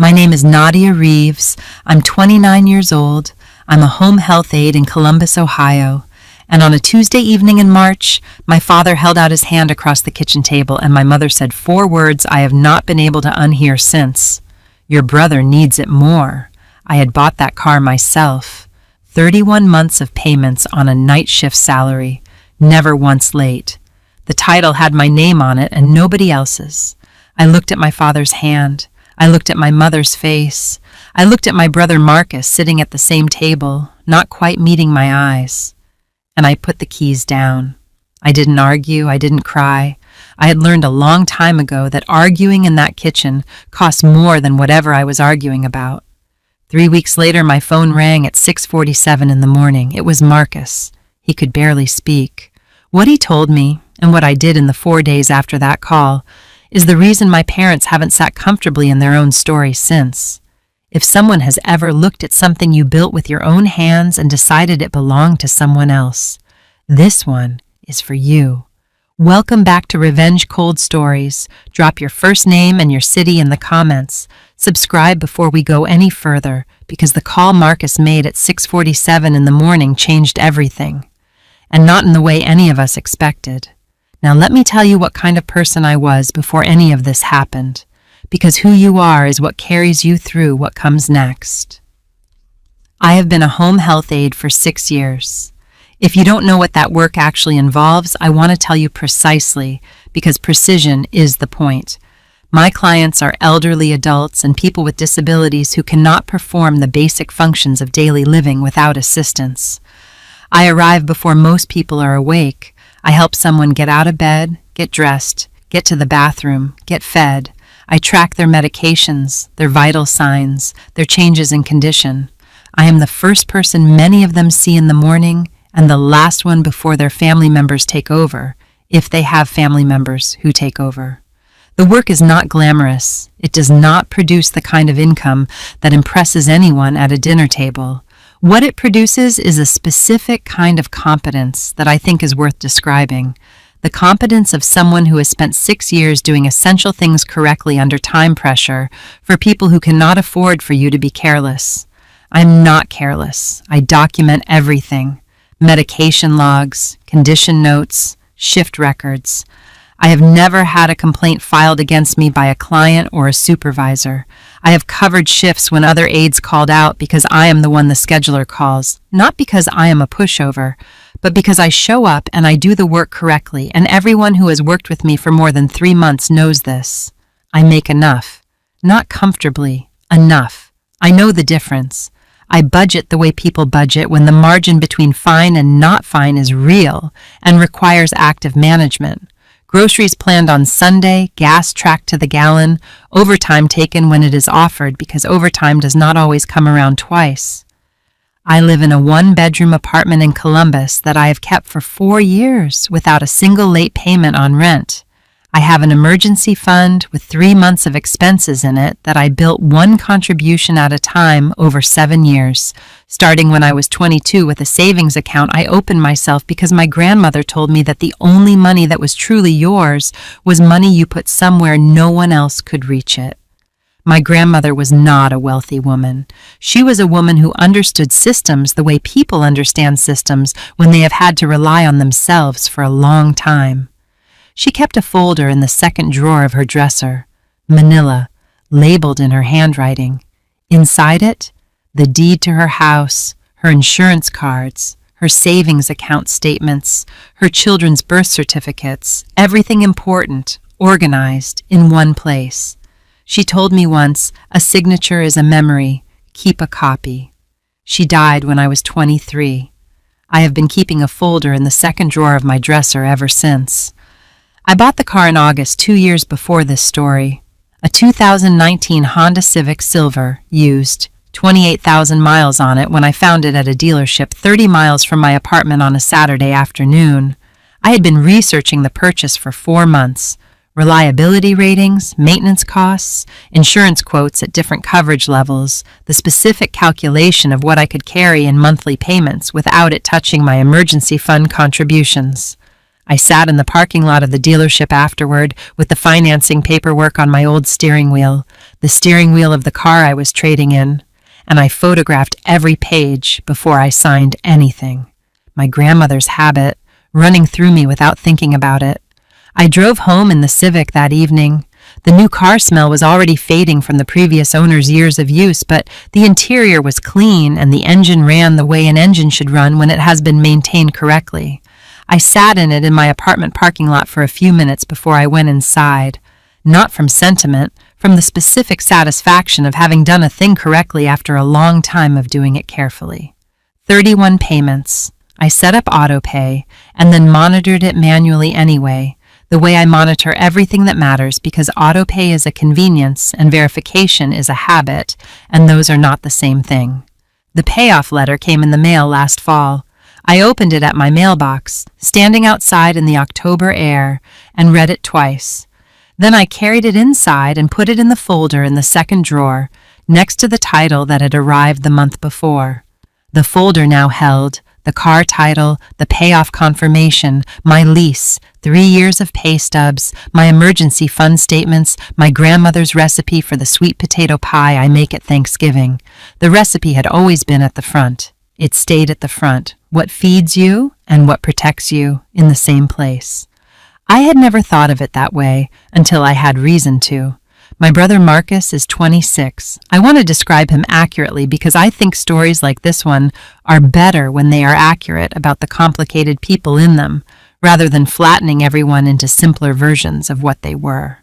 My name is Nadia Reeves. I'm 29 years old. I'm a home health aide in Columbus, Ohio. And on a Tuesday evening in March, my father held out his hand across the kitchen table and my mother said 4 words I have not been able to unhear since. Your brother needs it more. I had bought that car myself. 31 months of payments on a night shift salary, never once late. The title had my name on it and nobody else's. I looked at my father's hand. I looked at my mother's face. I looked at my brother Marcus sitting at the same table, not quite meeting my eyes. And I put the keys down. I didn't argue. I didn't cry. I had learned a long time ago that arguing in that kitchen cost more than whatever I was arguing about. 3 weeks later, my phone rang at 6:47 in the morning. It was Marcus. He could barely speak. What he told me, and what I did in the 4 days after that call, is the reason my parents haven't sat comfortably in their own story since. If someone has ever looked at something you built with your own hands and decided it belonged to someone else, this one is for you. Welcome back to Revenge Cold Stories. Drop your first name and your city in the comments. Subscribe before we go any further, because the call Marcus made at 6:47 in the morning changed everything. And not in the way any of us expected. Now let me tell you what kind of person I was before any of this happened, because who you are is what carries you through what comes next. I have been a home health aide for 6 years. If you don't know what that work actually involves, I want to tell you precisely, because precision is the point. My clients are elderly adults and people with disabilities who cannot perform the basic functions of daily living without assistance. I arrive before most people are awake. I help someone get out of bed, get dressed, get to the bathroom, get fed. I track their medications, their vital signs, their changes in condition. I am the first person many of them see in the morning and the last one before their family members take over, if they have family members who take over. The work is not glamorous. It does not produce the kind of income that impresses anyone at a dinner table. What it produces is a specific kind of competence that I think is worth describing. The competence of someone who has spent 6 years doing essential things correctly under time pressure for people who cannot afford for you to be careless. I'm not careless. I document everything. Medication logs, condition notes, shift records. I have never had a complaint filed against me by a client or a supervisor. I have covered shifts when other aides called out because I am the one the scheduler calls, not because I am a pushover, but because I show up and I do the work correctly, and everyone who has worked with me for more than 3 months knows this. I make enough. Not comfortably, enough. I know the difference. I budget the way people budget when the margin between fine and not fine is real and requires active management. Groceries planned on Sunday, gas tracked to the gallon, overtime taken when it is offered because overtime does not always come around twice. I live in a 1-bedroom apartment in Columbus that I have kept for 4 years without a single late payment on rent. I have an emergency fund with 3 months of expenses in it that I built one contribution at a time over 7 years. Starting when I was 22 with a savings account I opened myself because my grandmother told me that the only money that was truly yours was money you put somewhere no one else could reach it. My grandmother was not a wealthy woman. She was a woman who understood systems the way people understand systems when they have had to rely on themselves for a long time. She kept a folder in the second drawer of her dresser, Manila, labeled in her handwriting. Inside it, the deed to her house, her insurance cards, her savings account statements, her children's birth certificates, everything important, organized in one place. She told me once, a signature is a memory, keep a copy. She died when I was 23. I have been keeping a folder in the second drawer of my dresser ever since. I bought the car in August 2 years before this story. A 2019 Honda Civic Silver, used, 28,000 miles on it when I found it at a dealership 30 miles from my apartment on a Saturday afternoon. I had been researching the purchase for 4 months. Reliability ratings, maintenance costs, insurance quotes at different coverage levels, the specific calculation of what I could carry in monthly payments without it touching my emergency fund contributions. I sat in the parking lot of the dealership afterward with the financing paperwork on my old steering wheel. the steering wheel of the car I was trading in, and I photographed every page before I signed anything. My grandmother's habit, running through me without thinking about it. I drove home in the Civic that evening. The new car smell was already fading from the previous owner's years of use, but the interior was clean and the engine ran the way an engine should run when it has been maintained correctly. I sat in it in my apartment parking lot for a few minutes before I went inside. Not from sentiment, from the specific satisfaction of having done a thing correctly after a long time of doing it carefully. 31 payments. I set up autopay and then monitored it manually anyway, the way I monitor everything that matters, because autopay is a convenience and verification is a habit, and those are not the same thing. The payoff letter came in the mail last fall. I opened it at my mailbox, standing outside in the October air, and read it twice. Then I carried it inside and put it in the folder in the second drawer, next to the title that had arrived the month before. The folder now held the car title, the payoff confirmation, my lease, 3 years of pay stubs, my emergency fund statements, my grandmother's recipe for the sweet potato pie I make at Thanksgiving. The recipe had always been at the front. It stayed at the front. What feeds you and what protects you in the same place. I had never thought of it that way until I had reason to. My brother Marcus is 26. I want to describe him accurately because I think stories like this one are better when they are accurate about the complicated people in them, rather than flattening everyone into simpler versions of what they were.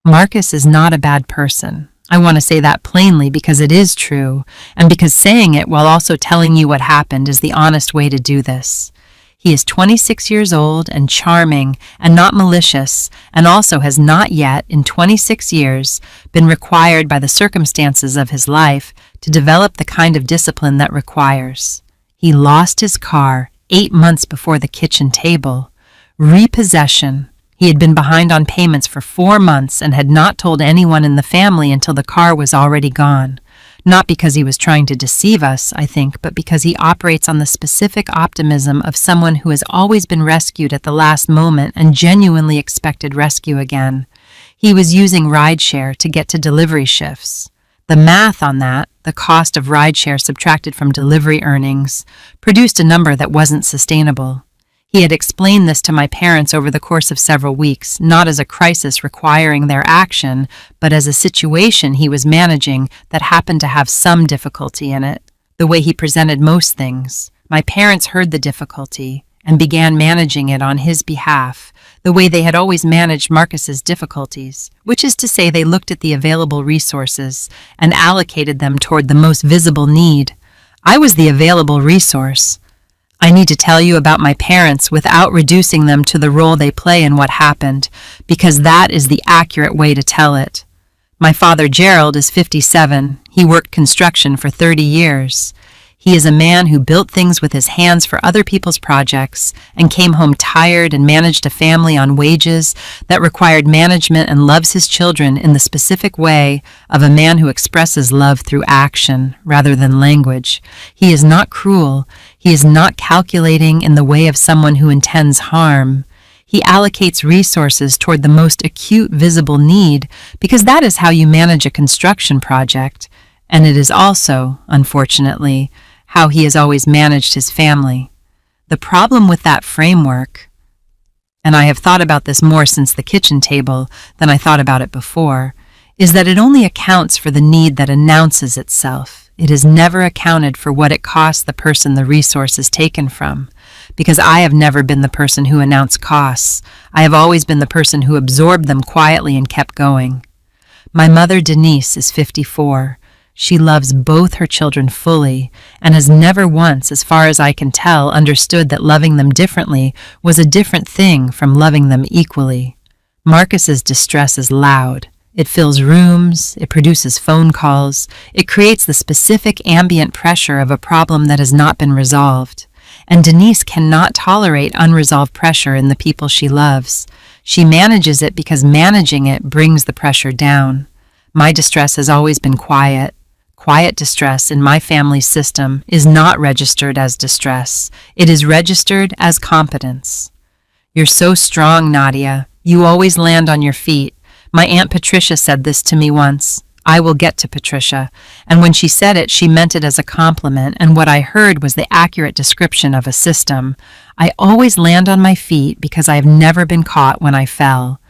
Marcus is not a bad person. I want to say that plainly because it is true, and because saying it while also telling you what happened is the honest way to do this. He is 26 years old and charming and not malicious, and also has not yet, in 26 years, been required by the circumstances of his life to develop the kind of discipline that requires. He lost his car 8 months before the kitchen table. Repossession. He had been behind on payments for 4 months and had not told anyone in the family until the car was already gone. Not because he was trying to deceive us, I think, but because he operates on the specific optimism of someone who has always been rescued at the last moment and genuinely expected rescue again. He was using rideshare to get to delivery shifts. The math on that, the cost of rideshare subtracted from delivery earnings, produced a number that wasn't sustainable. He had explained this to my parents over the course of several weeks, not as a crisis requiring their action, but as a situation he was managing that happened to have some difficulty in it, the way he presented most things. My parents heard the difficulty and began managing it on his behalf, the way they had always managed Marcus's difficulties, which is to say they looked at the available resources and allocated them toward the most visible need. I was the available resource. I need to tell you about my parents without reducing them to the role they play in what happened, because that is the accurate way to tell it. My father, Gerald, is 57. He worked construction for 30 years. He is a man who built things with his hands for other people's projects and came home tired and managed a family on wages that required management and loves his children in the specific way of a man who expresses love through action rather than language. He is not cruel. He is not calculating in the way of someone who intends harm. He allocates resources toward the most acute visible need because that is how you manage a construction project, and it is also, unfortunately, how he has always managed his family. The problem with that framework, and I have thought about this more since the kitchen table than I thought about it before, is that it only accounts for the need that announces itself. It is never accounted for what it costs the person the resource is taken from, because I have never been the person who announced costs. I have always been the person who absorbed them quietly and kept going. My mother, Denise, is 54. She loves both her children fully and has never once, as far as I can tell, understood that loving them differently was a different thing from loving them equally. Marcus's distress is loud. It fills rooms, it produces phone calls, it creates the specific ambient pressure of a problem that has not been resolved. And Denise cannot tolerate unresolved pressure in the people she loves. She manages it because managing it brings the pressure down. My distress has always been quiet. Quiet distress in my family's system is not registered as distress. It is registered as competence. You're so strong, Nadia. You always land on your feet. My Aunt Patricia said this to me once. I will get to Patricia, and when she said it, she meant it as a compliment, and what I heard was the accurate description of a system. I always land on my feet because I have never been caught when I fell.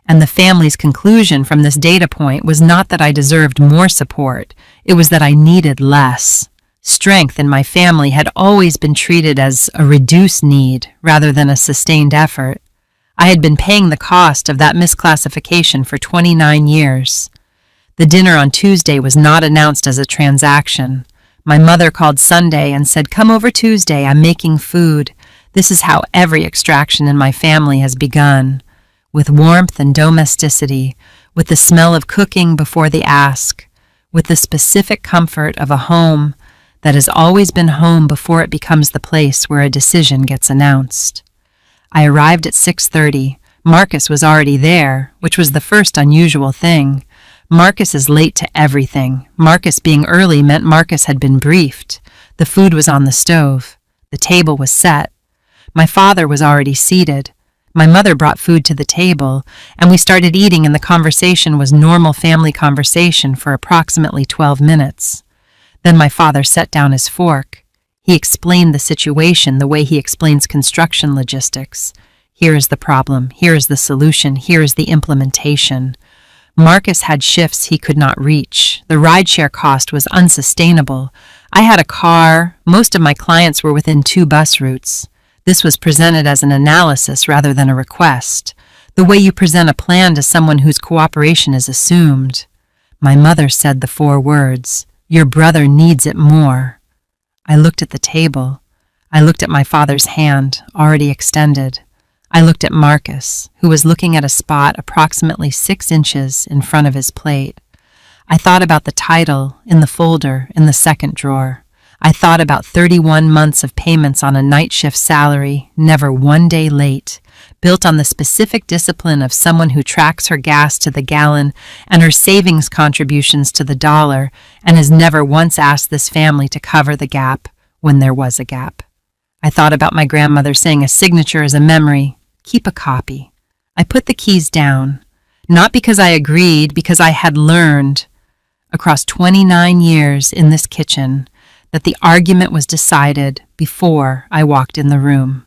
And the family's conclusion from this data point was not that I deserved more support, it was that I needed less. Strength in my family had always been treated as a reduced need rather than a sustained effort. I had been paying the cost of that misclassification for 29 years. The dinner on Tuesday was not announced as a transaction. My mother called Sunday and said, "Come over Tuesday, I'm making food." This is how every extraction in my family has begun, with warmth and domesticity, with the smell of cooking before the ask, with the specific comfort of a home that has always been home before it becomes the place where a decision gets announced. I arrived at 6:30. Marcus was already there, which was the first unusual thing. Marcus is late to everything. Marcus being early meant Marcus had been briefed. The food was on the stove. The table was set. My father was already seated. My mother brought food to the table, and we started eating, and the conversation was normal family conversation for approximately 12 minutes. Then my father set down his fork. He explained the situation the way he explains construction logistics. Here is the problem, here is the solution, here is the implementation. Marcus had shifts he could not reach. The rideshare cost was unsustainable. I had a car. Most of my clients were within 2 bus routes. This was presented as an analysis rather than a request, the way you present a plan to someone whose cooperation is assumed. My mother said the 4 words, "Your brother needs it more." I looked at the table. I looked at my father's hand, already extended. I looked at Marcus, who was looking at a spot approximately 6 inches in front of his plate. I thought about the title in the folder in the second drawer. I thought about 31 months of payments on a night shift salary, never one day late, built on the specific discipline of someone who tracks her gas to the gallon and her savings contributions to the dollar, and has never once asked this family to cover the gap when there was a gap. I thought about my grandmother saying a signature is a memory. Keep a copy. I put the keys down, not because I agreed, because I had learned across 29 years in this kitchen that the argument was decided before I walked in the room.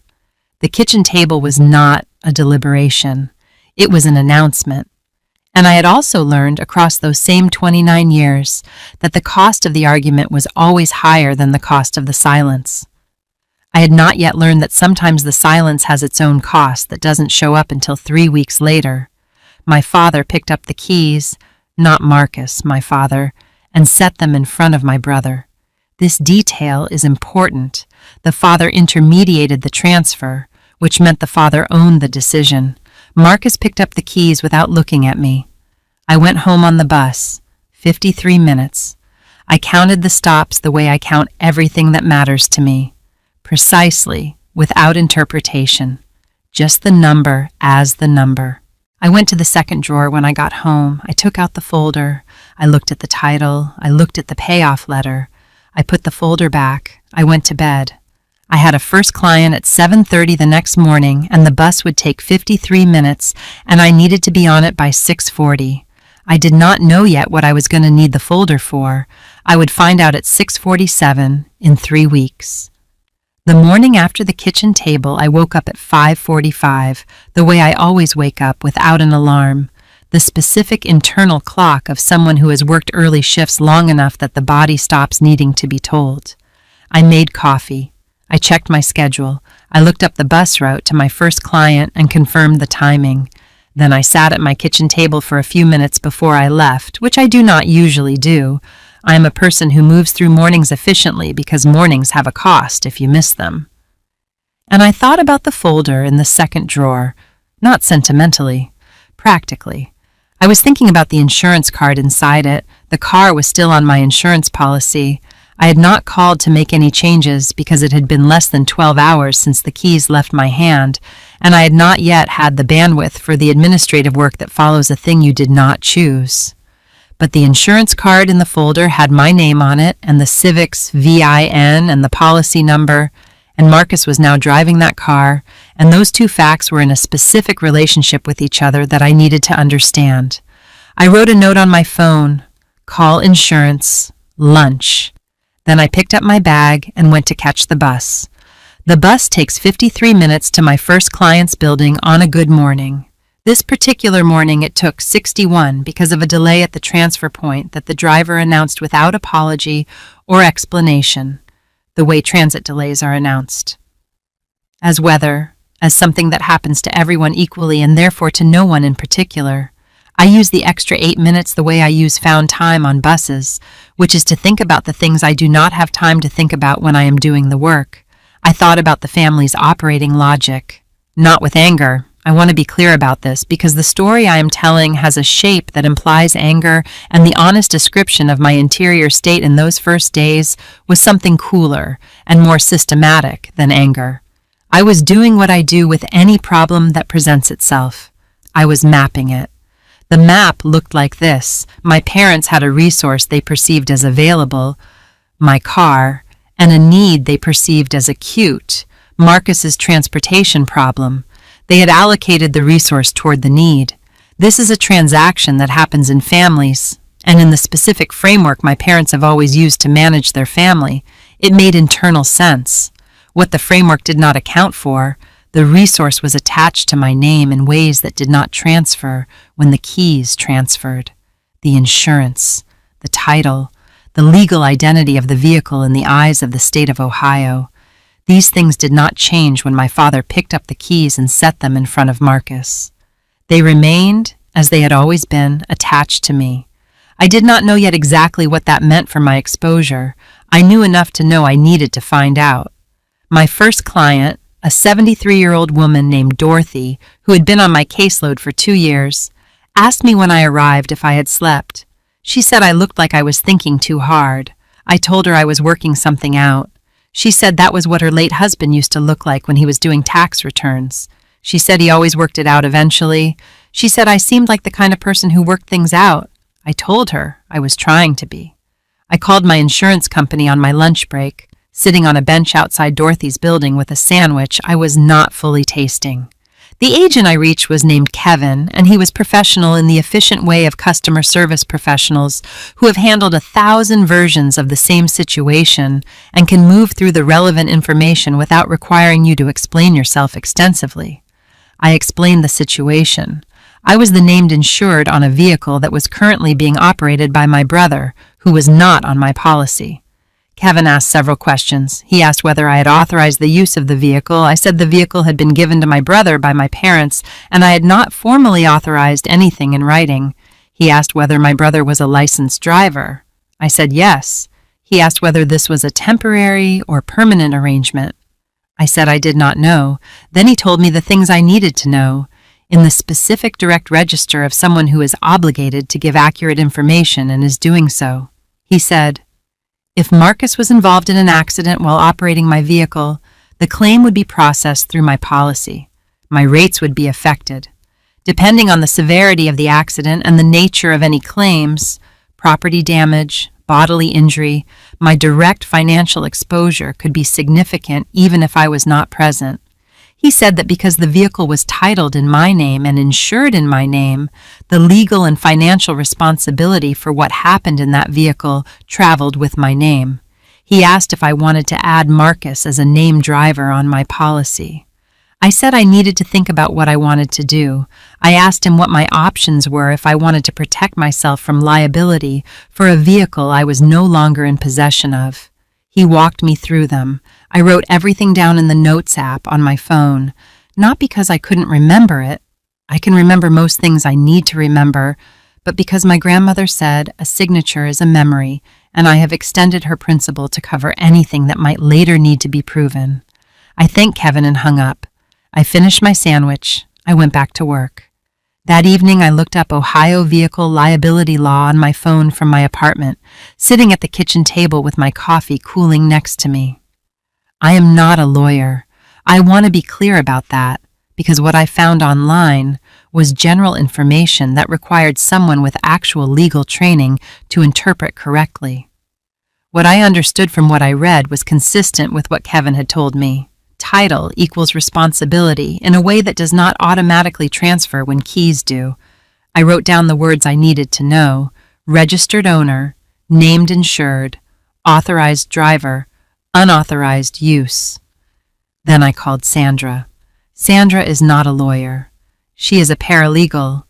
The kitchen table was not a deliberation. It was an announcement. And I had also learned across those same 29 years that the cost of the argument was always higher than the cost of the silence. I had not yet learned that sometimes the silence has its own cost that doesn't show up until 3 weeks later. My father picked up the keys, not Marcus, my father, and set them in front of my brother. This detail is important. The father intermediated the transfer, which meant the father owned the decision. Marcus picked up the keys without looking at me. I went home on the bus, 53 minutes. I counted the stops the way I count everything that matters to me. Precisely, without interpretation, just the number as the number. I went to the second drawer when I got home. I took out the folder. I looked at the title. I looked at the payoff letter. I put the folder back. I went to bed. I had a first client at 7:30 the next morning, and the bus would take 53 minutes, and I needed to be on it by 6:40. I did not know yet what I was going to need the folder for. I would find out at 6:47 in 3 weeks. The morning after the kitchen table, I woke up at 5:45, the way I always wake up without an alarm, the specific internal clock of someone who has worked early shifts long enough that the body stops needing to be told. I made coffee. I checked my schedule. I looked up the bus route to my first client and confirmed the timing. Then I sat at my kitchen table for a few minutes before I left, which I do not usually do. I am a person who moves through mornings efficiently because mornings have a cost if you miss them. And I thought about the folder in the second drawer, not sentimentally, practically. I was thinking about the insurance card inside it. The car was still on my insurance policy. I had not called to make any changes because it had been less than 12 hours since the keys left my hand, and I had not yet had the bandwidth for the administrative work that follows a thing you did not choose. But the insurance card in the folder had my name on it and the Civic's VIN and the policy number, and Marcus was now driving that car, and those two facts were in a specific relationship with each other that I needed to understand. I wrote a note on my phone, call insurance, lunch. Then I picked up my bag and went to catch the bus. The bus takes 53 minutes to my first client's building on a good morning. This particular morning it took 61 because of a delay at the transfer point that the driver announced without apology or explanation, the way transit delays are announced. As weather, as something that happens to everyone equally and therefore to no one in particular, I use the extra 8 minutes the way I use found time on buses, which is to think about the things I do not have time to think about when I am doing the work. I thought about the family's operating logic. Not with anger. I want to be clear about this because the story I am telling has a shape that implies anger, and the honest description of my interior state in those first days was something cooler and more systematic than anger. I was doing what I do with any problem that presents itself. I was mapping it. The map looked like this. My parents had a resource they perceived as available, my car, and a need they perceived as acute, Marcus's transportation problem. They had allocated the resource toward the need. This is a transaction that happens in families, and in the specific framework my parents have always used to manage their family, it made internal sense. What the framework did not account for, the resource was attached to my name in ways that did not transfer when the keys transferred. The insurance, the title, the legal identity of the vehicle in the eyes of the state of Ohio. These things did not change when my father picked up the keys and set them in front of Marcus. They remained, as they had always been, attached to me. I did not know yet exactly what that meant for my exposure. I knew enough to know I needed to find out. My first client, a 73-year-old woman named Dorothy, who had been on my caseload for 2 years, asked me when I arrived if I had slept. She said I looked like I was thinking too hard. I told her I was working something out. She said that was what her late husband used to look like when he was doing tax returns. She said he always worked it out eventually. She said I seemed like the kind of person who worked things out. I told her I was trying to be. I called my insurance company on my lunch break, sitting on a bench outside Dorothy's building with a sandwich I was not fully tasting. The agent I reached was named Kevin, and he was professional in the efficient way of customer service professionals who have handled 1,000 versions of the same situation and can move through the relevant information without requiring you to explain yourself extensively. I explained the situation. I was the named insured on a vehicle that was currently being operated by my brother, who was not on my policy. Kevin asked several questions. He asked whether I had authorized the use of the vehicle. I said the vehicle had been given to my brother by my parents, and I had not formally authorized anything in writing. He asked whether my brother was a licensed driver. I said yes. He asked whether this was a temporary or permanent arrangement. I said I did not know. Then he told me the things I needed to know, in the specific direct register of someone who is obligated to give accurate information and is doing so. He said, if Marcus was involved in an accident while operating my vehicle, the claim would be processed through my policy. My rates would be affected. Depending on the severity of the accident and the nature of any claims, property damage, bodily injury, my direct financial exposure could be significant even if I was not present. He said that because the vehicle was titled in my name and insured in my name, the legal and financial responsibility for what happened in that vehicle traveled with my name. He asked if I wanted to add Marcus as a named driver on my policy. I said I needed to think about what I wanted to do. I asked him what my options were if I wanted to protect myself from liability for a vehicle I was no longer in possession of. He walked me through them. I wrote everything down in the Notes app on my phone, not because I couldn't remember it. I can remember most things I need to remember, but because my grandmother said a signature is a memory, and I have extended her principle to cover anything that might later need to be proven. I thanked Kevin and hung up. I finished my sandwich. I went back to work. That evening, I looked up Ohio vehicle liability law on my phone from my apartment, sitting at the kitchen table with my coffee cooling next to me. I am not a lawyer. I want to be clear about that, because what I found online was general information that required someone with actual legal training to interpret correctly. What I understood from what I read was consistent with what Kevin had told me. Title equals responsibility in a way that does not automatically transfer when keys do. I wrote down the words I needed to know: registered owner, named insured, authorized driver, unauthorized use. Then I called Sandra. Sandra is not a lawyer. She is a paralegal.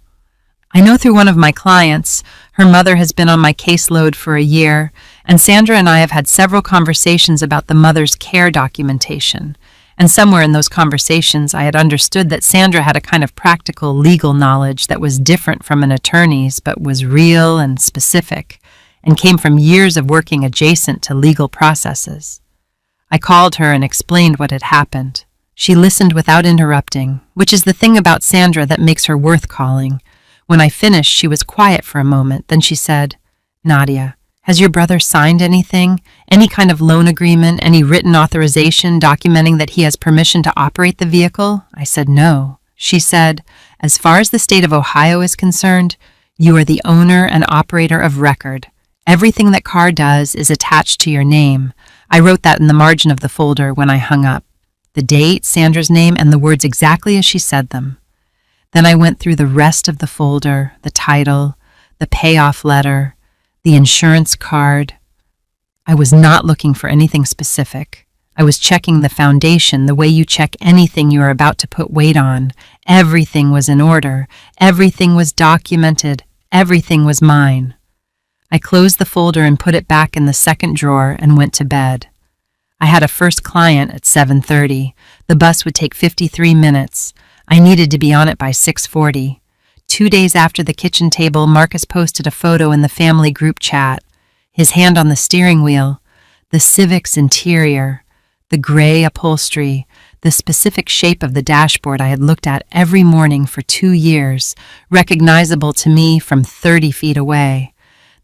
I know through one of my clients, her mother has been on my caseload for a year, and Sandra and I have had several conversations about the mother's care documentation. And somewhere in those conversations, I had understood that Sandra had a kind of practical legal knowledge that was different from an attorney's, but was real and specific, and came from years of working adjacent to legal processes. I called her and explained what had happened. She listened without interrupting, which is the thing about Sandra that makes her worth calling. When I finished, she was quiet for a moment. Then she said, "Nadia, has your brother signed anything? Any kind of loan agreement? Any written authorization documenting that he has permission to operate the vehicle?" I said, "No." She said, "As far as the state of Ohio is concerned, you are the owner and operator of record. Everything that car does is attached to your name." I wrote that in the margin of the folder when I hung up. The date, Sandra's name, and the words exactly as she said them. Then I went through the rest of the folder, the title, the payoff letter, the insurance card. I was not looking for anything specific. I was checking the foundation the way you check anything you are about to put weight on. Everything was in order. Everything was documented. Everything was mine. I closed the folder and put it back in the second drawer and went to bed. I had a first client at 7:30. The bus would take 53 minutes. I needed to be on it by 6:40. 2 days after the kitchen table, Marcus posted a photo in the family group chat. His hand on the steering wheel, the Civic's interior, the gray upholstery, the specific shape of the dashboard I had looked at every morning for 2 years, recognizable to me from 30 feet away.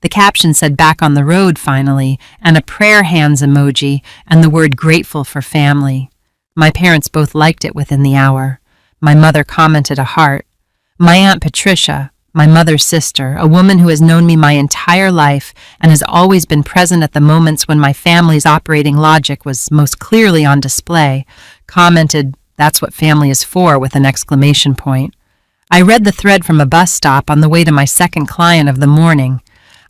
The caption said "back on the road finally," and a prayer hands emoji and the word "grateful for family." My parents both liked it within the hour. My mother commented a heart. My Aunt Patricia, my mother's sister, a woman who has known me my entire life and has always been present at the moments when my family's operating logic was most clearly on display, commented, "That's what family is for," with an exclamation point. I read the thread from a bus stop on the way to my second client of the morning.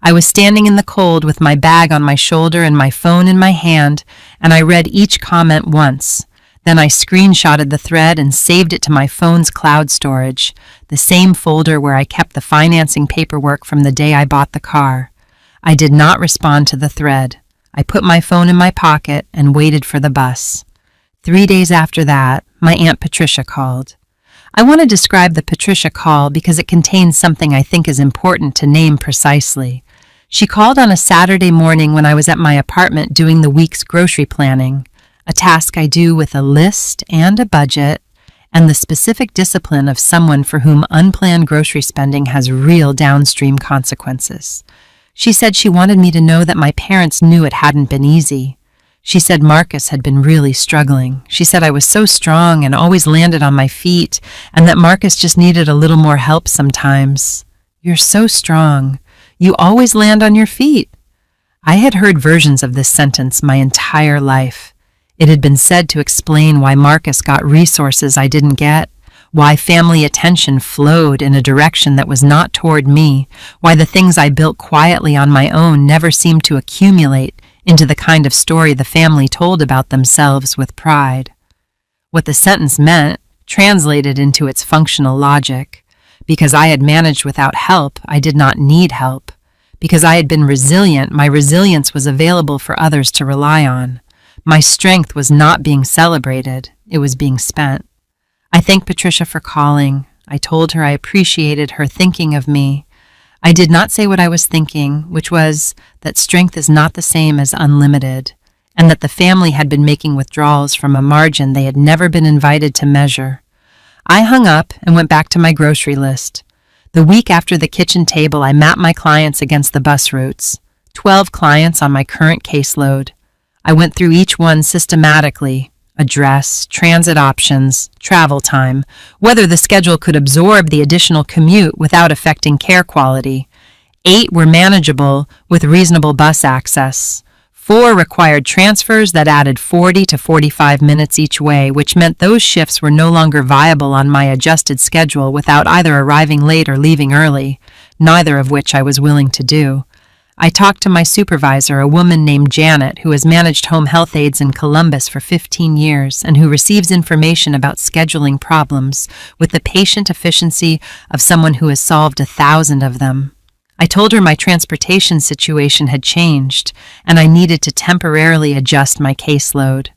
I was standing in the cold with my bag on my shoulder and my phone in my hand, and I read each comment once. Then I screenshotted the thread and saved it to my phone's cloud storage, the same folder where I kept the financing paperwork from the day I bought the car. I did not respond to the thread. I put my phone in my pocket and waited for the bus. 3 days after that, my Aunt Patricia called. I want to describe the Patricia call because it contains something I think is important to name precisely. She called on a Saturday morning when I was at my apartment doing the week's grocery planning, a task I do with a list and a budget, and the specific discipline of someone for whom unplanned grocery spending has real downstream consequences. She said she wanted me to know that my parents knew it hadn't been easy. She said Marcus had been really struggling. She said I was so strong and always landed on my feet, and that Marcus just needed a little more help sometimes. "You're so strong. You always land on your feet." I had heard versions of this sentence my entire life. It had been said to explain why Marcus got resources I didn't get, why family attention flowed in a direction that was not toward me, why the things I built quietly on my own never seemed to accumulate into the kind of story the family told about themselves with pride. What the sentence meant translated into its functional logic. Because I had managed without help, I did not need help. Because I had been resilient, my resilience was available for others to rely on. My strength was not being celebrated, it was being spent. I thanked Patricia for calling. I told her I appreciated her thinking of me. I did not say what I was thinking, which was that strength is not the same as unlimited, and that the family had been making withdrawals from a margin they had never been invited to measure. I hung up and went back to my grocery list. The week after the kitchen table, I mapped my clients against the bus routes. 12 clients on my current caseload. I went through each one systematically: address, transit options, travel time, whether the schedule could absorb the additional commute without affecting care quality. 8 were manageable with reasonable bus access. 4 required transfers that added 40 to 45 minutes each way, which meant those shifts were no longer viable on my adjusted schedule without either arriving late or leaving early. neither of which I was willing to do. I talked to my supervisor, a woman named Janet, who has managed home health aides in Columbus for 15 years and who receives information about scheduling problems with the patient efficiency of someone who has solved 1,000 of them. I told her my transportation situation had changed and I needed to temporarily adjust my caseload.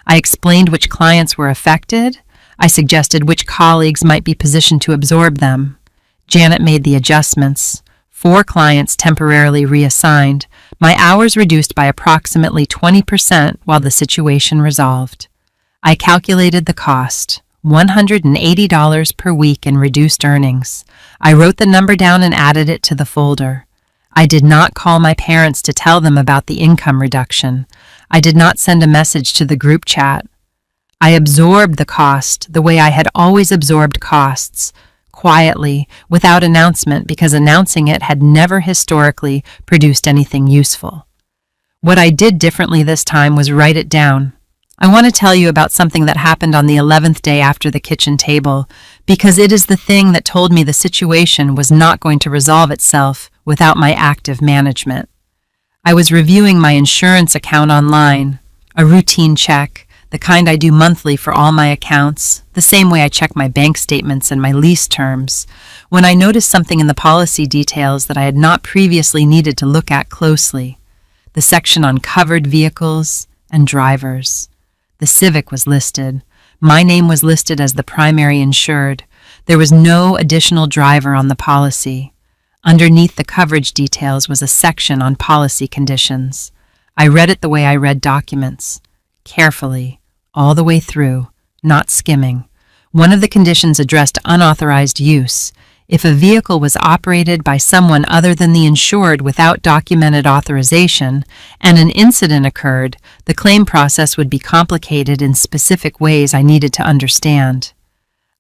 I explained which clients were affected. I suggested which colleagues might be positioned to absorb them. Janet made the adjustments. 4 clients temporarily reassigned, my hours reduced by approximately 20% while the situation resolved. I calculated the cost, $180 per week in reduced earnings. I wrote the number down and added it to the folder. I did not call my parents to tell them about the income reduction. I did not send a message to the group chat. I absorbed the cost the way I had always absorbed costs, quietly, without announcement, because announcing it had never historically produced anything useful. What I did differently this time was write it down. I want to tell you about something that happened on the 11th day after the kitchen table, because it is the thing that told me the situation was not going to resolve itself without my active management. I was reviewing my insurance account online, a routine check, the kind I do monthly for all my accounts, the same way I check my bank statements and my lease terms, when I noticed something in the policy details that I had not previously needed to look at closely. The section on covered vehicles and drivers. The Civic was listed. My name was listed as the primary insured. There was no additional driver on the policy. Underneath the coverage details was a section on policy conditions. I read it the way I read documents, carefully, all the way through, not skimming. One of the conditions addressed unauthorized use. If a vehicle was operated by someone other than the insured without documented authorization and an incident occurred, the claim process would be complicated in specific ways I needed to understand.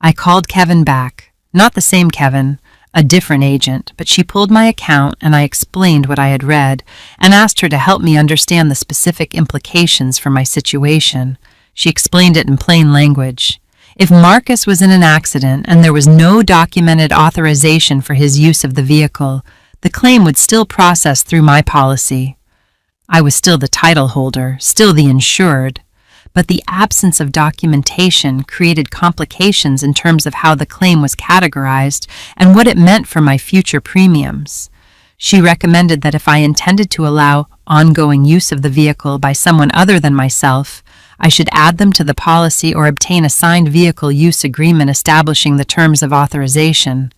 I called Kevin back, not the same Kevin, a different agent, but she pulled my account and I explained what I had read and asked her to help me understand the specific implications for my situation. She explained it in plain language. If Marcus was in an accident and there was no documented authorization for his use of the vehicle, the claim would still process through my policy. I was still the title holder, still the insured, but the absence of documentation created complications in terms of how the claim was categorized and what it meant for my future premiums. She recommended that if I intended to allow ongoing use of the vehicle by someone other than myself, I should add them to the policy or obtain a signed vehicle use agreement establishing the terms of authorization.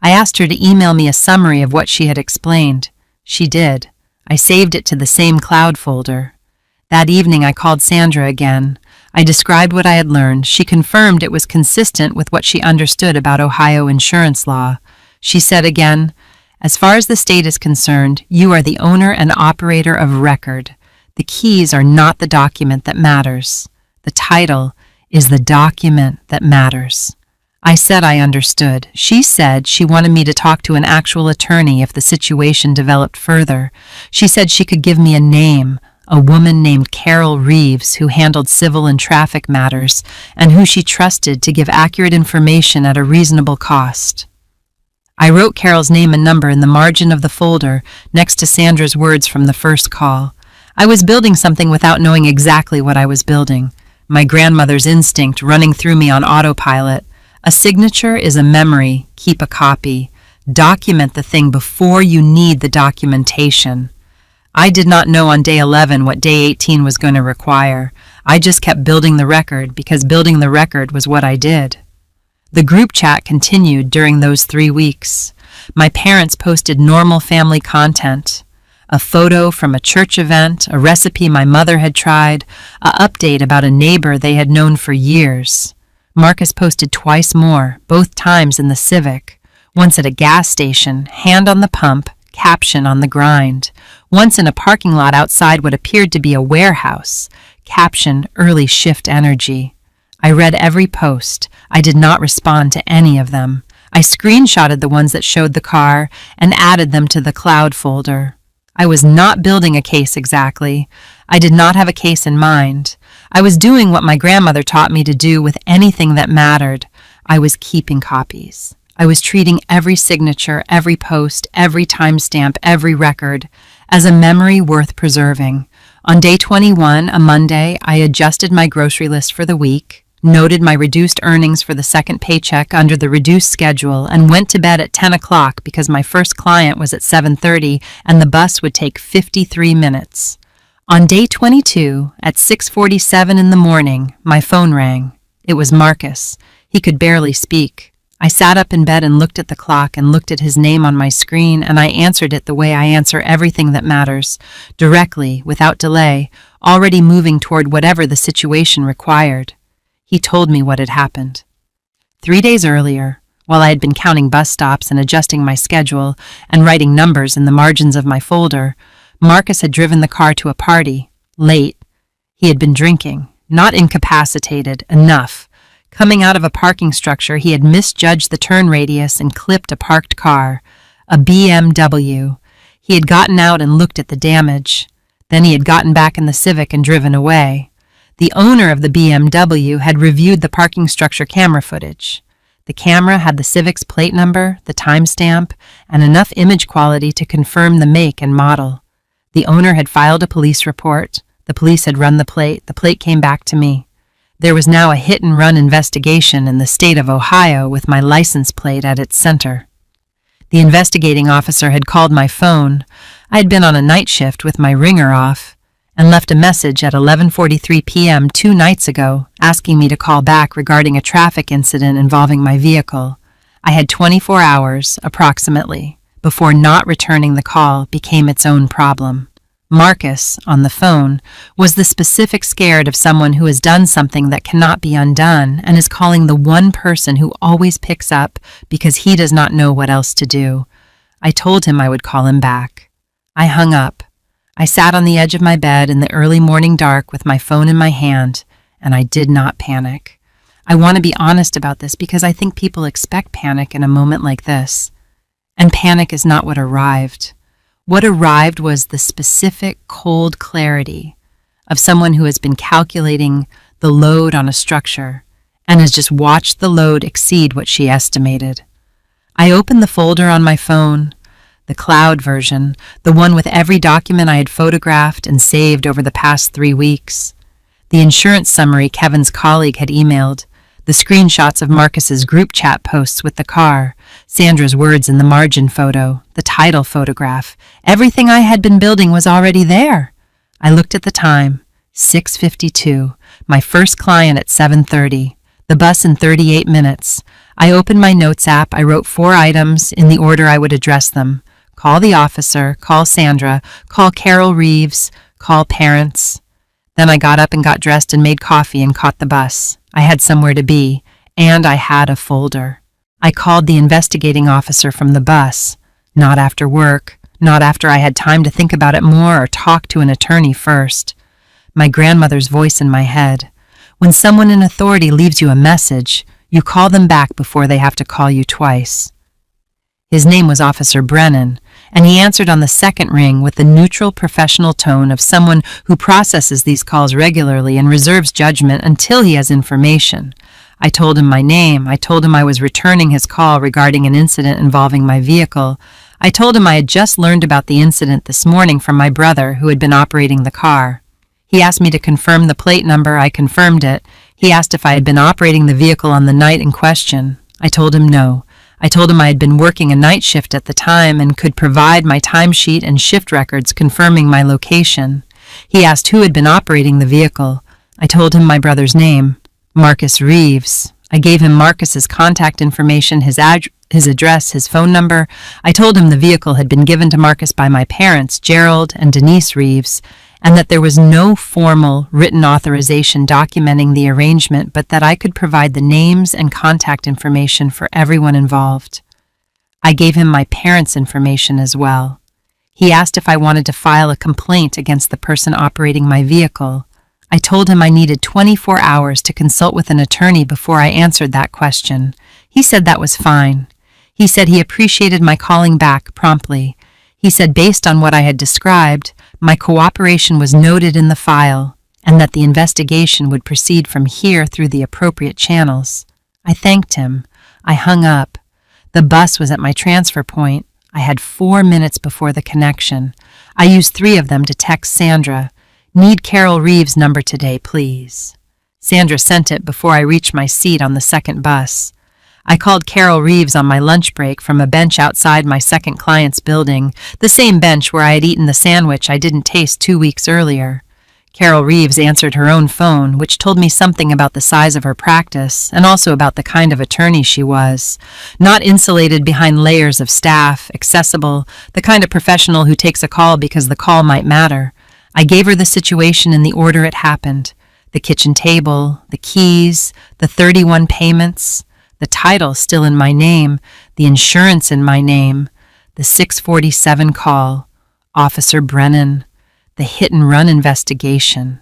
I asked her to email me a summary of what she had explained. She did. I saved it to the same cloud folder. That evening I called Sandra again. I described what I had learned. She confirmed it was consistent with what she understood about Ohio insurance law. She said again, "As far as the state is concerned, you are the owner and operator of record. The keys are not the document that matters. The title is the document that matters." I said I understood. She said she wanted me to talk to an actual attorney if the situation developed further. She said she could give me a name, a woman named Carol Reeves who handled civil and traffic matters and who she trusted to give accurate information at a reasonable cost. I wrote Carol's name and number in the margin of the folder next to Sandra's words from the first call. I was building something without knowing exactly what I was building. My grandmother's instinct running through me on autopilot. A signature is a memory. Keep a copy. Document the thing before you need the documentation. I did not know on day 11 what day 18 was going to require. I just kept building the record because building the record was what I did. The group chat continued during those 3 weeks. My parents posted normal family content. A photo from a church event, a recipe my mother had tried, an update about a neighbor they had known for years. Marcus posted twice more, both times in the Civic. Once at a gas station, hand on the pump, caption on the grind. Once in a parking lot outside what appeared to be a warehouse, caption early shift energy. I read every post. I did not respond to any of them. I screenshotted the ones that showed the car and added them to the cloud folder. I was not building a case exactly. I did not have a case in mind. I was doing what my grandmother taught me to do with anything that mattered. I was keeping copies. I was treating every signature, every post, every timestamp, every record as a memory worth preserving. On day 21, a Monday, I adjusted my grocery list for the week, noted my reduced earnings for the second paycheck under the reduced schedule, and went to bed at 10 o'clock because my first client was at 7:30 and the bus would take 53 minutes. On day 22, at 6:47 in the morning, my phone rang. It was Marcus. He could barely speak. I sat up in bed and looked at the clock and looked at his name on my screen, and I answered it the way I answer everything that matters, directly, without delay, already moving toward whatever the situation required. He told me what had happened. 3 days earlier, while I had been counting bus stops and adjusting my schedule and writing numbers in the margins of my folder, Marcus had driven the car to a party, late. He had been drinking, not incapacitated, enough. Coming out of a parking structure, he had misjudged the turn radius and clipped a parked car, a BMW. He had gotten out and looked at the damage. Then he had gotten back in the Civic and driven away. The owner of the BMW had reviewed the parking structure camera footage. The camera had the Civic's plate number, the timestamp, and enough image quality to confirm the make and model. The owner had filed a police report. The police had run the plate. The plate came back to me. There was now a hit-and-run investigation in the state of Ohio with my license plate at its center. The investigating officer had called my phone. I had been on a night shift with my ringer off and left a message at 11:43 p.m. 2 nights ago asking me to call back regarding a traffic incident involving my vehicle. I had 24 hours, approximately, before not returning the call became its own problem. Marcus, on the phone, was the specific scared of someone who has done something that cannot be undone and is calling the one person who always picks up because he does not know what else to do. I told him I would call him back. I hung up. I sat on the edge of my bed in the early morning dark with my phone in my hand, and I did not panic. I want to be honest about this because I think people expect panic in a moment like this. And panic is not what arrived. What arrived was the specific, cold clarity of someone who has been calculating the load on a structure and has just watched the load exceed what she estimated. I opened the folder on my phone, the cloud version, the one with every document I had photographed and saved over the past 3 weeks, the insurance summary Kevin's colleague had emailed, the screenshots of Marcus's group chat posts with the car, Sandra's words in the margin photo, the title photograph. Everything I had been building was already there. I looked at the time, 6:52, my first client at 7:30, the bus in 38 minutes. I opened my notes app. I wrote 4 items in the order I would address them. Call the officer, call Sandra, call Carol Reeves, call parents. Then I got up and got dressed and made coffee and caught the bus. I had somewhere to be, and I had a folder. I called the investigating officer from the bus, not after work, not after I had time to think about it more or talk to an attorney first. My grandmother's voice in my head. When someone in authority leaves you a message, you call them back before they have to call you twice. His name was Officer Brennan, and he answered on the second ring with the neutral professional tone of someone who processes these calls regularly and reserves judgment until he has information. I told him my name. I told him I was returning his call regarding an incident involving my vehicle. I told him I had just learned about the incident this morning from my brother who had been operating the car. He asked me to confirm the plate number. I confirmed it. He asked if I had been operating the vehicle on the night in question. I told him no. I told him I had been working a night shift at the time and could provide my timesheet and shift records confirming my location. He asked who had been operating the vehicle. I told him my brother's name, Marcus Reeves. I gave him Marcus's contact information, his address, his phone number. I told him the vehicle had been given to Marcus by my parents, Gerald and Denise Reeves, and that there was no formal written authorization documenting the arrangement, but that I could provide the names and contact information for everyone involved. I gave him my parents' information as well. He asked if I wanted to file a complaint against the person operating my vehicle. I told him I needed 24 hours to consult with an attorney before I answered that question. He said that was fine. He said he appreciated my calling back promptly. He said based on what I had described, my cooperation was noted in the file, and that the investigation would proceed from here through the appropriate channels. I thanked him. I hung up. The bus was at my transfer point. I had 4 minutes before the connection. I used 3 of them to text Sandra, "Need Carol Reeves' number today, please." Sandra sent it before I reached my seat on the second bus. I called Carol Reeves on my lunch break from a bench outside my second client's building, the same bench where I had eaten the sandwich I didn't taste 2 weeks earlier. Carol Reeves answered her own phone, which told me something about the size of her practice and also about the kind of attorney she was. Not insulated behind layers of staff, accessible, the kind of professional who takes a call because the call might matter. I gave her the situation in the order it happened: the kitchen table, the keys, the 31 payments, the title still in my name, the insurance in my name, the 647 call, Officer Brennan, the hit-and-run investigation.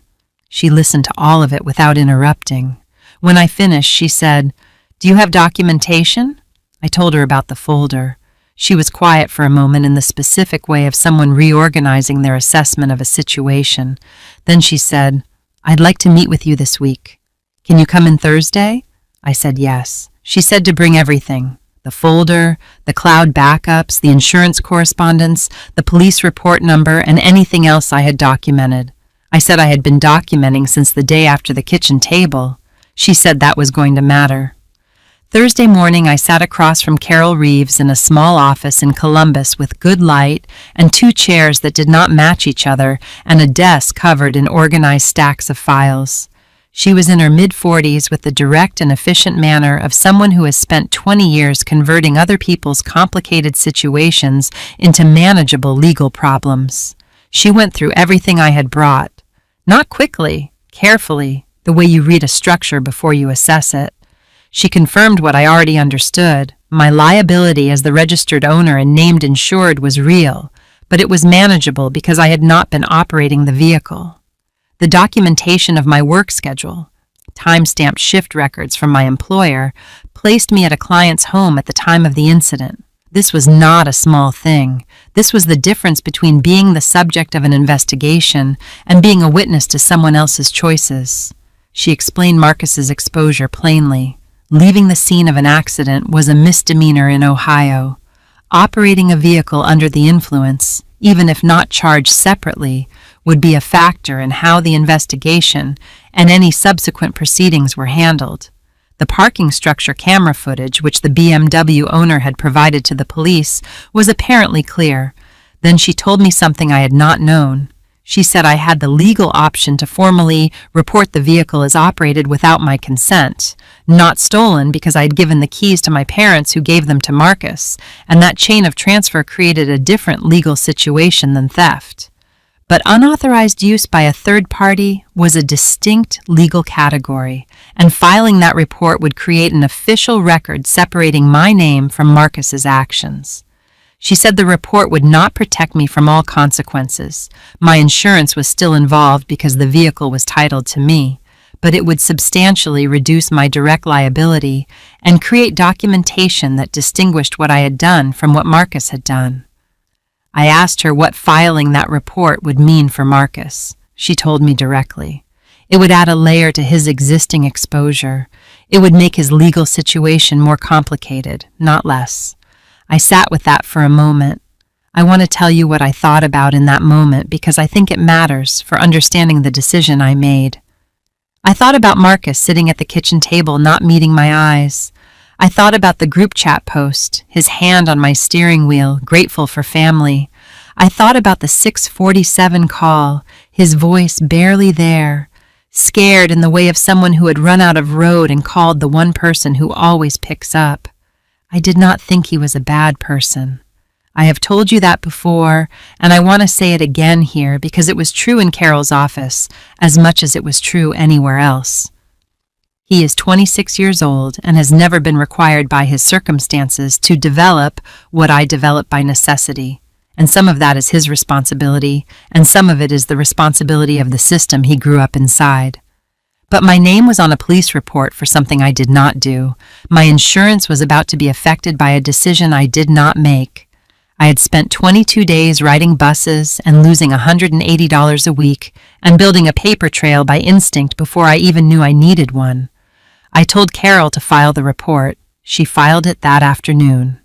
She listened to all of it without interrupting. When I finished, she said, "Do you have documentation?" I told her about the folder. She was quiet for a moment in the specific way of someone reorganizing their assessment of a situation. Then she said, "I'd like to meet with you this week. Can you come in Thursday?" I said yes. She said to bring everything: the folder, the cloud backups, the insurance correspondence, the police report number, and anything else I had documented. I said I had been documenting since the day after the kitchen table. She said that was going to matter. Thursday morning, I sat across from Carol Reeves in a small office in Columbus with good light and 2 chairs that did not match each other and a desk covered in organized stacks of files. She was in her mid-40s with the direct and efficient manner of someone who has spent 20 years converting other people's complicated situations into manageable legal problems. She went through everything I had brought. Not quickly, carefully, the way you read a structure before you assess it. She confirmed what I already understood. My liability as the registered owner and named insured was real, but it was manageable because I had not been operating the vehicle. The documentation of my work schedule, time-stamped shift records from my employer, placed me at a client's home at the time of the incident. This was not a small thing. This was the difference between being the subject of an investigation and being a witness to someone else's choices. She explained Marcus's exposure plainly. Leaving the scene of an accident was a misdemeanor in Ohio. Operating a vehicle under the influence, even if not charged separately, would be a factor in how the investigation and any subsequent proceedings were handled. The parking structure camera footage, which the BMW owner had provided to the police, was apparently clear. Then she told me something I had not known. She said I had the legal option to formally report the vehicle as operated without my consent, not stolen because I had given the keys to my parents who gave them to Marcus, and that chain of transfer created a different legal situation than theft. But unauthorized use by a third party was a distinct legal category, and filing that report would create an official record separating my name from Marcus's actions. She said the report would not protect me from all consequences. My insurance was still involved because the vehicle was titled to me, but it would substantially reduce my direct liability and create documentation that distinguished what I had done from what Marcus had done. I asked her what filing that report would mean for Marcus. She told me directly. It would add a layer to his existing exposure. It would make his legal situation more complicated, not less. I sat with that for a moment. I want to tell you what I thought about in that moment because I think it matters for understanding the decision I made. I thought about Marcus sitting at the kitchen table not meeting my eyes. I thought about the group chat post, his hand on my steering wheel, grateful for family. I thought about the 647 call, his voice barely there, scared in the way of someone who had run out of road and called the one person who always picks up. I did not think he was a bad person. I have told you that before, and I want to say it again here because it was true in Carol's office as much as it was true anywhere else. He is 26 years old and has never been required by his circumstances to develop what I developed by necessity, and some of that is his responsibility, and some of it is the responsibility of the system he grew up inside. But my name was on a police report for something I did not do. My insurance was about to be affected by a decision I did not make. I had spent 22 days riding buses and losing $180 a week and building a paper trail by instinct before I even knew I needed one. I told Carol to file the report. She filed it that afternoon.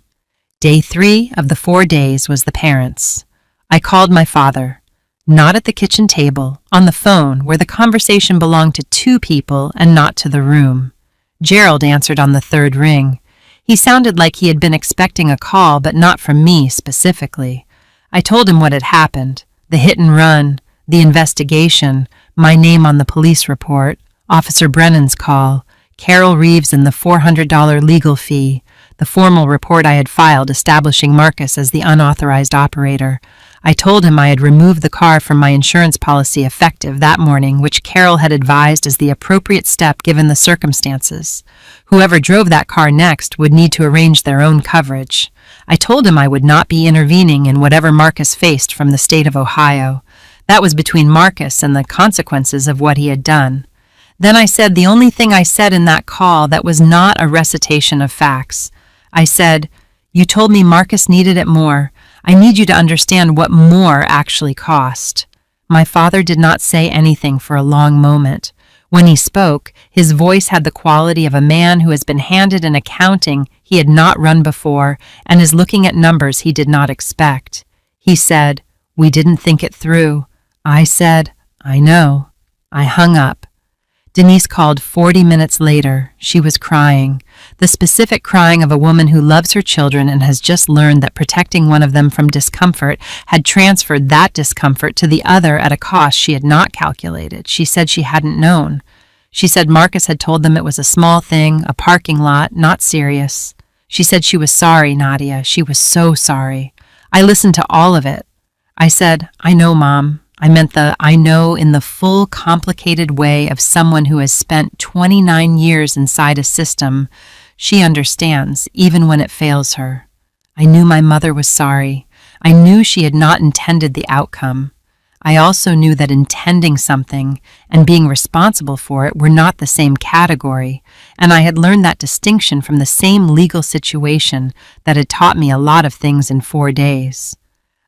Day 3 of the 4 days was the parents. I called my father. Not at the kitchen table, on the phone, where the conversation belonged to 2 people and not to the room. Gerald answered on the 3rd ring. He sounded like he had been expecting a call, but not from me specifically. I told him what had happened, the hit and run, the investigation, my name on the police report, Officer Brennan's call, Carol Reeves and the $400 legal fee, the formal report I had filed establishing Marcus as the unauthorized operator. I told him I had removed the car from my insurance policy effective that morning, which Carol had advised as the appropriate step given the circumstances. Whoever drove that car next would need to arrange their own coverage. I told him I would not be intervening in whatever Marcus faced from the state of Ohio. That was between Marcus and the consequences of what he had done. Then I said the only thing I said in that call that was not a recitation of facts. I said, "You told me Marcus needed it more. I need you to understand what more actually cost." My father did not say anything for a long moment. When he spoke, his voice had the quality of a man who has been handed an accounting he had not run before and is looking at numbers he did not expect. He said, "We didn't think it through." I said, "I know." I hung up. Denise called 40 minutes later. She was crying, the specific crying of a woman who loves her children and has just learned that protecting one of them from discomfort had transferred that discomfort to the other at a cost she had not calculated. She said she hadn't known. She said Marcus had told them it was a small thing, a parking lot, not serious. She said she was sorry, Nadia. She was so sorry. I listened to all of it. I said, "I know, Mom." I meant the "I know" in the full, complicated way of someone who has spent 29 years inside a system. She understands, even when it fails her. I knew my mother was sorry. I knew she had not intended the outcome. I also knew that intending something and being responsible for it were not the same category, and I had learned that distinction from the same legal situation that had taught me a lot of things in 4 days.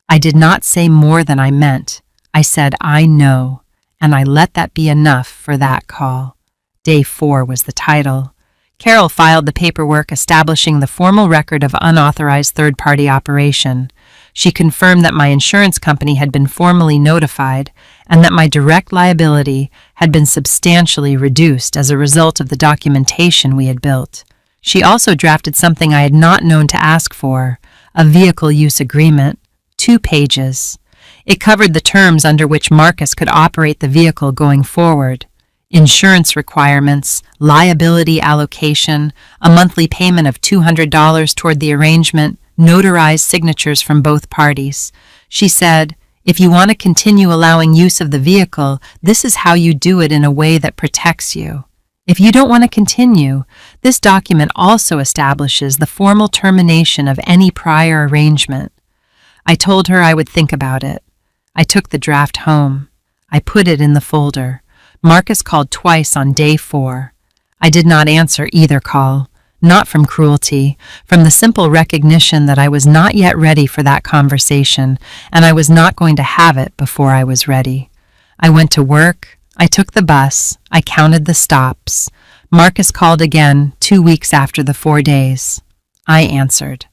I did not say more than I meant. I said, "I know," and I let that be enough for that call. Day 4 was the title. Carol filed the paperwork establishing the formal record of unauthorized third-party operation. She confirmed that my insurance company had been formally notified and that my direct liability had been substantially reduced as a result of the documentation we had built. She also drafted something I had not known to ask for, a vehicle use agreement, 2 pages. It covered the terms under which Marcus could operate the vehicle going forward, insurance requirements, liability allocation, a monthly payment of $200 toward the arrangement, notarized signatures from both parties. She said, "If you want to continue allowing use of the vehicle, this is how you do it in a way that protects you. If you don't want to continue, this document also establishes the formal termination of any prior arrangement." I told her I would think about it. I took the draft home. I put it in the folder. Marcus called twice on day 4. I did not answer either call, not from cruelty, from the simple recognition that I was not yet ready for that conversation, and I was not going to have it before I was ready. I went to work. I took the bus. I counted the stops. Marcus called again 2 weeks after the 4 days. I answered.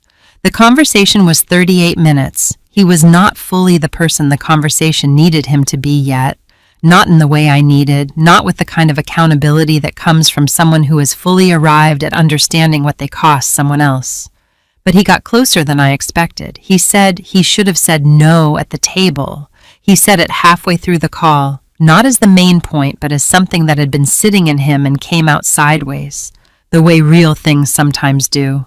The conversation was 38 minutes. He was not fully the person the conversation needed him to be yet, not in the way I needed, not with the kind of accountability that comes from someone who has fully arrived at understanding what they cost someone else. But he got closer than I expected. He said he should have said no at the table. He said it halfway through the call, not as the main point, but as something that had been sitting in him and came out sideways, the way real things sometimes do.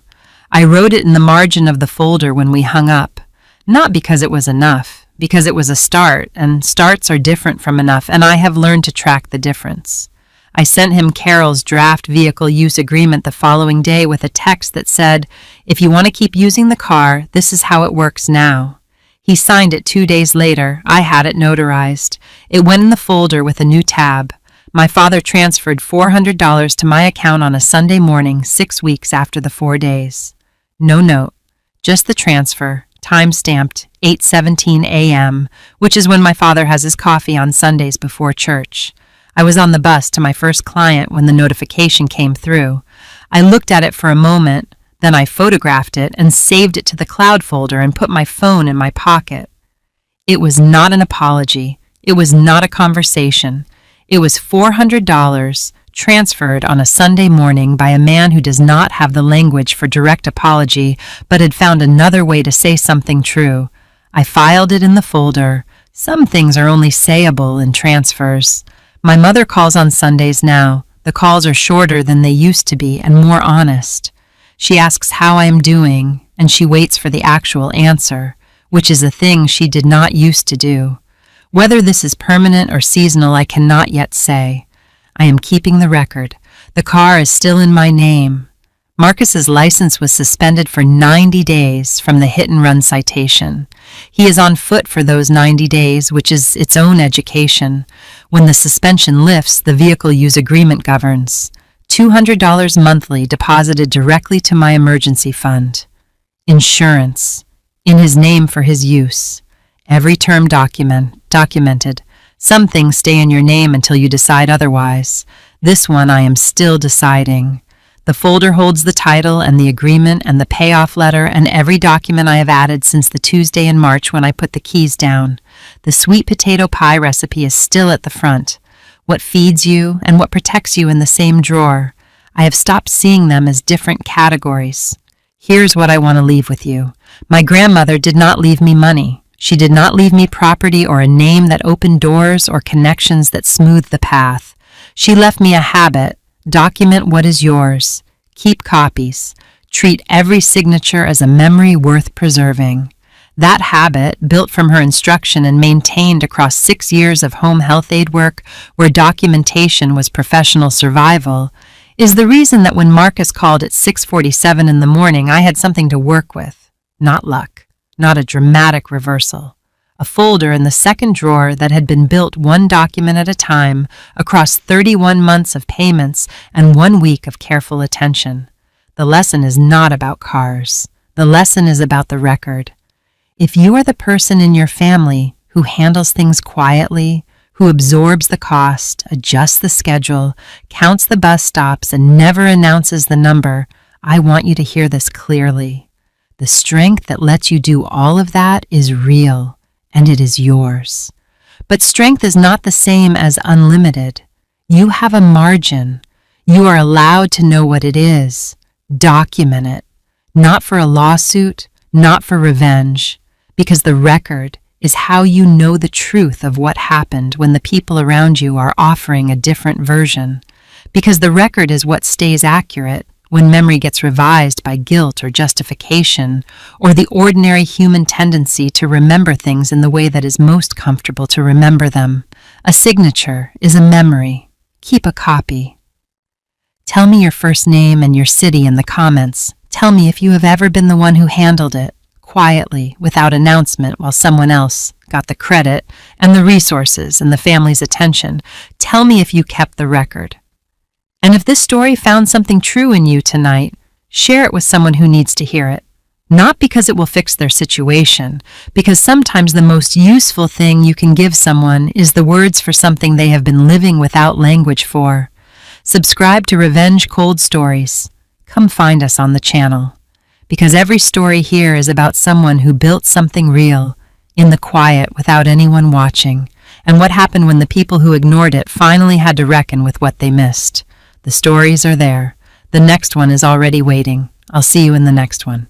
I wrote it in the margin of the folder when we hung up. Not because it was enough, because it was a start, and starts are different from enough, and I have learned to track the difference. I sent him Carol's draft vehicle use agreement the following day with a text that said, "If you want to keep using the car, this is how it works now." He signed it 2 days later. I had it notarized. It went in the folder with a new tab. My father transferred $400 to my account on a Sunday morning 6 weeks after the 4 days. No note, just the transfer. Time-stamped 8:17 a.m., which is when my father has his coffee on Sundays before church. I was on the bus to my first client when the notification came through. I looked at it for a moment, then I photographed it and saved it to the cloud folder and put my phone in my pocket. It was not an apology. It was not a conversation. It was $400 transferred on a Sunday morning by a man who does not have the language for direct apology, but had found another way to say something true. I filed it in the folder. Some things are only sayable in transfers. My mother calls on Sundays now. The calls are shorter than they used to be and more honest. She asks how I am doing, and she waits for the actual answer, which is a thing she did not used to do. Whether this is permanent or seasonal, I cannot yet say. I am keeping the record. The car is still in my name. Marcus's license was suspended for 90 days from the hit-and-run citation. He is on foot for those 90 days, which is its own education. When the suspension lifts, the vehicle use agreement governs. $200 monthly deposited directly to my emergency fund. Insurance, in his name for his use. Every term documented. Some things stay in your name until you decide otherwise. This one I am still deciding. The folder holds the title and the agreement and the payoff letter and every document I have added since the Tuesday in March when I put the keys down. The sweet potato pie recipe is still at the front. What feeds you and what protects you in the same drawer. I have stopped seeing them as different categories. Here's what I want to leave with you. My grandmother did not leave me money. She did not leave me property or a name that opened doors or connections that smoothed the path. She left me a habit. Document what is yours. Keep copies. Treat every signature as a memory worth preserving. That habit, built from her instruction and maintained across 6 years of home health aid work where documentation was professional survival, is the reason that when Marcus called at 6:47 in the morning, I had something to work with. Not luck. Not a dramatic reversal. A folder in the second drawer that had been built one document at a time across 31 months of payments and 1 week of careful attention. The lesson is not about cars. The lesson is about the record. If you are the person in your family who handles things quietly, who absorbs the cost, adjusts the schedule, counts the bus stops, and never announces the number, I want you to hear this clearly. The strength that lets you do all of that is real, and it is yours. But strength is not the same as unlimited. You have a margin. You are allowed to know what it is. Document it. Not for a lawsuit, not for revenge, because the record is how you know the truth of what happened when the people around you are offering a different version, because the record is what stays accurate when memory gets revised by guilt or justification, or the ordinary human tendency to remember things in the way that is most comfortable to remember them. A signature is a memory. Keep a copy. Tell me your first name and your city in the comments. Tell me if you have ever been the one who handled it, quietly, without announcement, while someone else got the credit and the resources and the family's attention. Tell me if you kept the record. And if this story found something true in you tonight, share it with someone who needs to hear it. Not because it will fix their situation, because sometimes the most useful thing you can give someone is the words for something they have been living without language for. Subscribe to Revenge Cold Stories. Come find us on the channel. Because every story here is about someone who built something real, in the quiet without anyone watching, and what happened when the people who ignored it finally had to reckon with what they missed. The stories are there. The next one is already waiting. I'll see you in the next one.